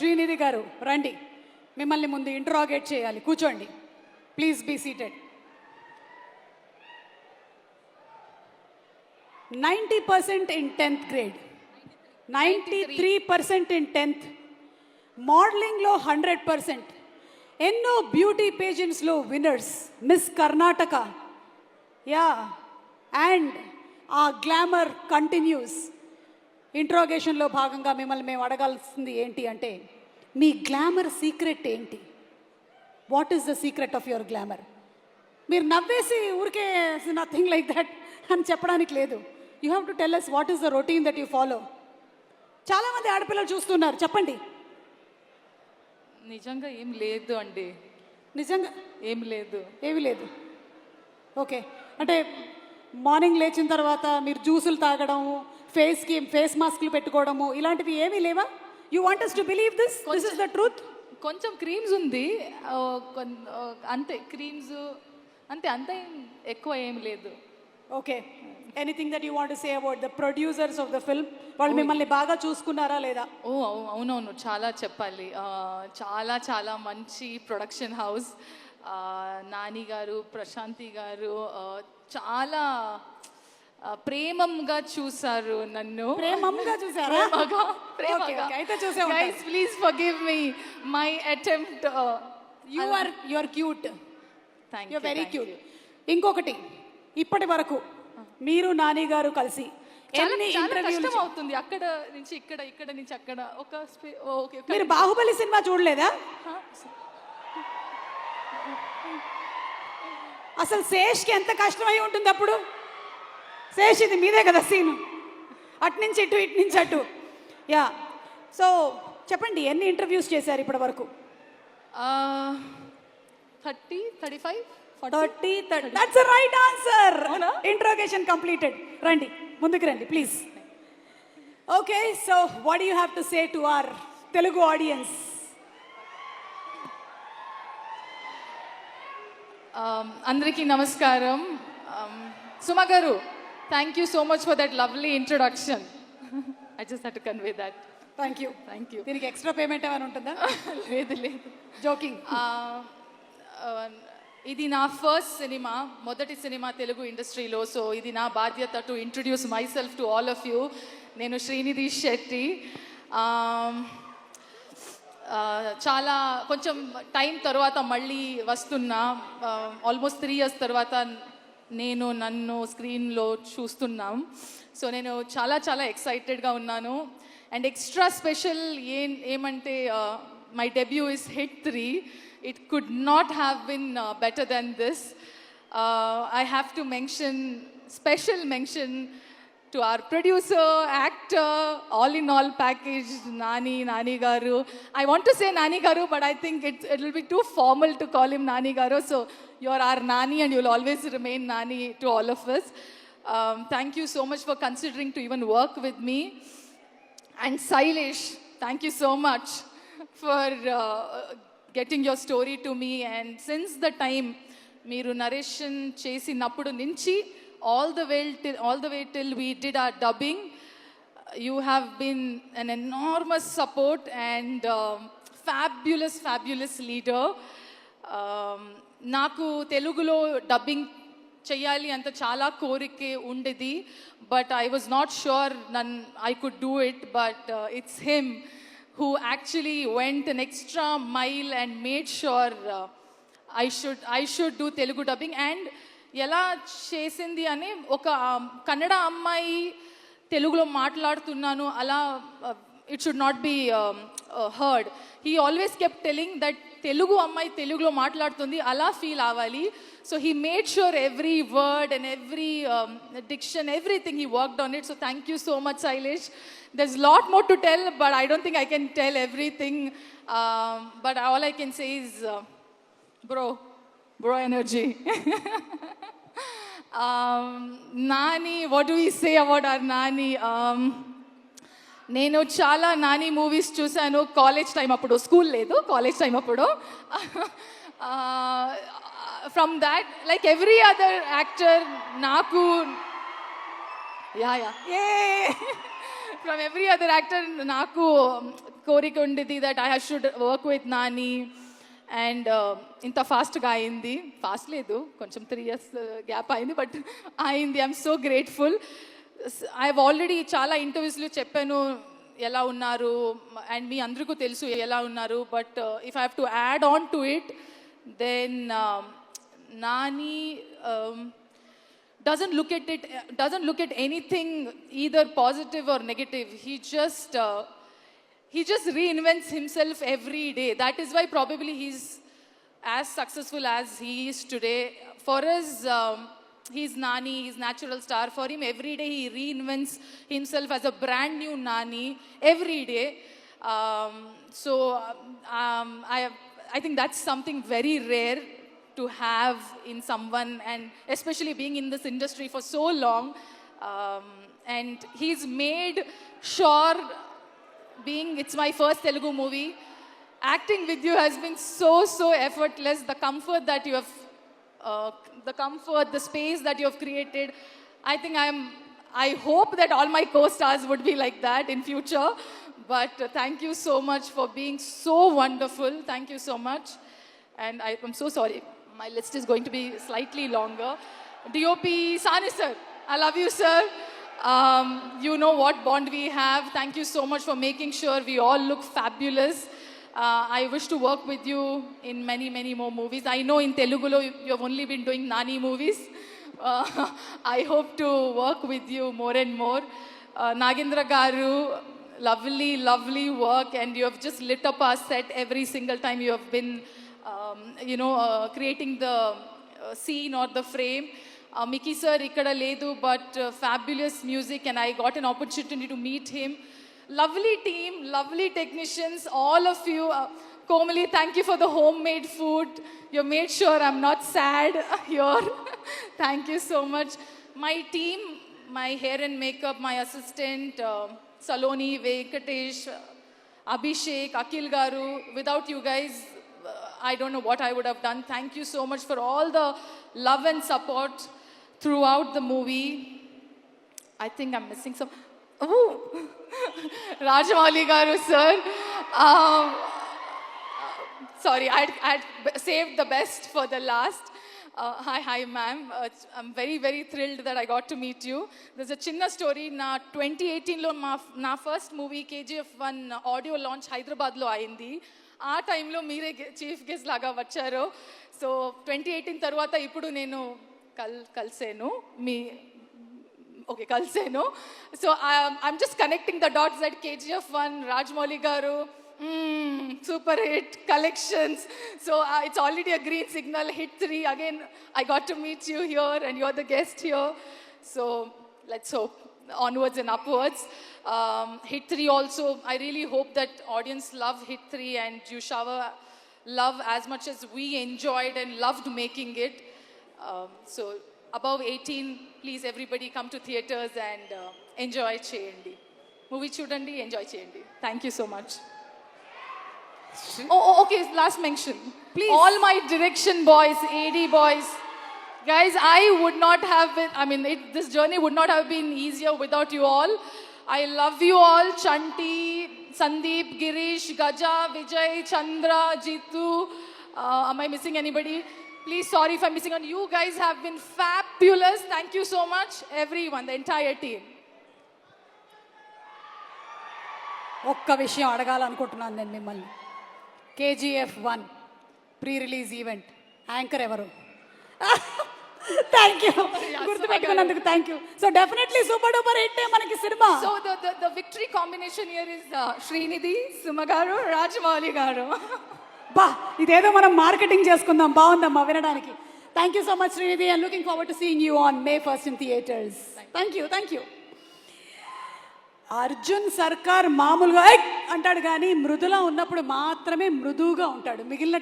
శ్రీనిధి గారు రండి, మిమ్మల్ని ముందు ఇంట్రాగేట్ చేయాలి. కూర్చోండి, please be seated. 90% in 10th grade, 93% in 10th, మోడలింగ్లో 100%, ఎన్నో బ్యూటీ పేజెంట్స్లో winners, miss Karnataka. Yeah, and ఆ గ్లామర్ కంటిన్యూస్. ఇంట్రాగేషన్లో భాగంగా మిమ్మల్ని మేము అడగాల్సింది ఏంటి అంటే, మీ గ్లామర్ సీక్రెట్ ఏంటి? What is the secret of your glamour? మీరు నవ్వేసి ఊరికే నథింగ్ లైక్ దట్ అని చెప్పడానికి లేదు. You have to tell us what is the routine that you follow. చాలామంది ఆడపిల్లలు చూస్తున్నారు, చెప్పండి. నిజంగా ఏం లేదు అండి. నిజంగా ఏం లేదు, ఏమీ లేదు. ఓకే, అంటే మార్నింగ్ లేచిన తర్వాత మీరు జ్యూసులు తాగడము, ఫేస్ మాస్క్లు పెట్టుకోవడము, ఇలాంటివి ఏమీ లేవా? You want us to believe this? This is the truth? కొంచెం క్రీమ్స్ ఉంది, అంతే. క్రీమ్స్ అంతే, అంతే, ఎక్కువ ఏం లేదు. Okay, anything that you want to say about the producers of the film? వాళ్ళు మిమ్మల్ని బాగా చూసుకున్నారా లేదా? అవునవును, చాలా చెప్పాలి. చాలా చాలా మంచి ప్రొడక్షన్ హౌస్. నాని గారు, ప్రశాంతి గారు చాలా ప్రేమంగా చూసారు నన్ను. ప్రేమంగా చూసారా? అయితే చూసే ఉంటారు. Guys, please forgive me my attempt. You are cute. Thank you, you very cute. ఇంకొకటి, ఇప్పటి వరకు మీరు నాని గారు కలిసి ఎన్ని ఇంటర్వ్యూలు అవుతుంది? అక్కడ నుంచి ఇక్కడ, ఇక్కడ నుంచి అక్కడ. మీరు బాహుబలి సినిమా చూడలేదా? అసలు శేష్కి ఎంత కష్టమై ఉంటుంది అప్పుడు. శేష్, ఇది మీదే కదా సీను, అట్నుంచి ఇటు, ఇటు నుంచి అటు. యా, సో చెప్పండి, ఎన్ని ఇంటర్వ్యూస్ చేశారు ఇప్పటి వరకు? 30, 35, 40. That's the right answer. Interrogation completed. రండి, ముందుకు రండి please. Okay, so what you have to say to our Telugu audience? అందరికీ నమస్కారం. సుమ గారు, thank you so much for that lovely introduction. I just have to convey that. Thank you. దీనికి extra payment ఏమైనా ఉంటుందా? లేదు లేదు, జోకింగ్. ఇది నా ఫస్ట్ సినిమా, మొదటి సినిమా తెలుగు ఇండస్ట్రీలో. సో ఇది నా బాధ్యత to introduce my self to all of you. నేను శ్రీనిధి శెట్టి. చాలా కొంచెం టైం తర్వాత మళ్ళీ వస్తున్నా. ఆల్మోస్ట్ 3 years తర్వాత నన్ను స్క్రీన్లో చూస్తున్నాం. సో నేను చాలా చాలా ఎక్సైటెడ్గా ఉన్నాను. అండ్ ఎక్స్ట్రా స్పెషల్ ఏమంటే, my debut is hit 3. It could not have been better than this. I have to special mention to our producer, actor, all in all package, Nani Garu. I want to say Nani Garu, but I think it will be too formal to call him Nani Garu. So you're our Nani and you'll always remain Nani to all of us. Thank you so much for considering to even work with me. And Sailesh, thank you so much for getting your story to me. And since the time మీరు narration చేసినప్పుడు నుంచి all the way till we did our dubbing, you have been an enormous support and fabulous leader. నాకు తెలుగులో dubbing చెయ్యాలి అంత చాలా కోరికే ఉండేది, but I was not sure I could do it. But it's him who actually went an extra mile and made sure I should do Telugu dubbing. And ఎలా చేసింది అని, ఒక కన్నడ అమ్మాయి తెలుగులో మాట్లాడుతున్నాను అలా, it should not be heard. He always kept telling that Telugu అమ్మాయి తెలుగులో మాట్లాడుతుంది అలా ఫీల్ అవ్వాలి. So he made sure every word and every diction, everything he worked on it. So thank you so much Sailesh. There's a lot more to tell, but I don't think I can tell everything. But all I can say is, bro energy. Nani, what do we say about our Nani? నేను చాలా Nani movies చూశాను college time అప్పుడు. School లేదు, college time అప్పుడు. From that, like every other actor, నాకు from every other actor నాకు కోరిక ఉండేది that I should work with Nani. And ఇంత ఫాస్ట్గా అయింది, ఫాస్ట్ లేదు, కొంచెం 3 years గ్యాప్ అయింది, బట్ అయింది. I'm so grateful. I have already చాలా ఇంటర్వ్యూస్లో చెప్పాను ఎలా ఉన్నారు, అండ్ మీ అందరికీ తెలుసు ఎలా ఉన్నారు. But if I have to add on to it, then Nani doesn't look at anything either positive or negative. He just reinvents himself every day. That is why probably he's as successful as he is today. For us, he's Nani, he's natural star. For him, every day he reinvents himself as a brand new Nani every day. I think that's something very rare to have in someone, and especially being in this industry for so long. And he's made sure, being it's my first Telugu movie, acting with you has been so effortless. The comfort that you have, the space that you have created, I think I hope that all my co-stars would be like that in future. But thank you so much for being so wonderful. Thank you so much. And I'm so sorry, my list is going to be slightly longer. DOP Sani sir, I love you sir. You know what bond we have. Thank you so much for making sure we all look fabulous. I wish to work with you in many more movies. I know in Telugu you have only been doing Nani movies. I hope to work with you more and more. Nagendra Garu, lovely work, and you have just lit up our set every single time you have been creating the scene or the frame. Mickey sir ikkada ledu, but fabulous music, and I got an opportunity to meet him. Lovely team, lovely technicians, all of you. Komali, thank you for the homemade food. You made sure I'm not sad here. Thank you so much. My team, my hair and makeup, my assistant, Saloni, Venkatesh, Abhishek, Akil Garu. Without you guys, I don't know what I would have done. Thank you so much for all the love and support throughout the movie. I think I'm missing some. Oh, Rajamouli Garu sir. Sorry, I'd saved the best for the last. Hi ma'am. I'm very thrilled that I got to meet you. There's a chinna story. Na 2018 lo na first movie KGF1 audio launch Hyderabad lo ayindi. ఆ టైంలో మీరే chief guest లాగా వచ్చారు. So 2018 తర్వాత ఇప్పుడు నేను కలిసాను. So I'm just connecting the dots that KGF1, Rajamouli garu, super hit collections. So it's already a green signal. Hit 3 again I got to meet you here and you're the guest here. So let's hope onwards and upwards. Hit 3 also, I really hope that audience love Hit 3 and you shower love as much as we enjoyed and loved making it. So above 18, please everybody come to theaters and enjoy cheyandi. Movie chudandi, enjoy cheyandi. Thank you so much. Okay, last mention. Please. All my direction boys, AD boys, guys, I would not have been, this journey would not have been easier without you all. I love you all. Chanti, Sandeep, Girish, Gaja, Vijay, Chandra, Jitu. Am I missing anybody? Please, sorry if I'm missing on. You guys have been fabulous. Thank you so much, everyone, the entire team. ఒక్క విషయం అడగాలనుకుంటున్నాను నేను మిమ్మల్ని. KGF1 pre release event anchor ఎవరు? Thank you, గుర్తుపెట్టుకున్నందుకు thank you. So definitely super duper hit మనకి సినిమా. So the victory combination here is Srinidhi, Suma garu, Rajamouli గారు. బా, ఇదేదో మనం మార్కెటింగ్ చేసుకుందాం. బాగుందమ్మా వినడానికి. Thank you so much Srinidhi, and looking forward to seeing you on May 1st in theaters. Thank you. Arjun సర్కార్ మామూలుగా అంటాడు కానీ మృదులా ఉన్నప్పుడు మాత్రమే మృదువుగా ఉంటాడు. మిగిలిన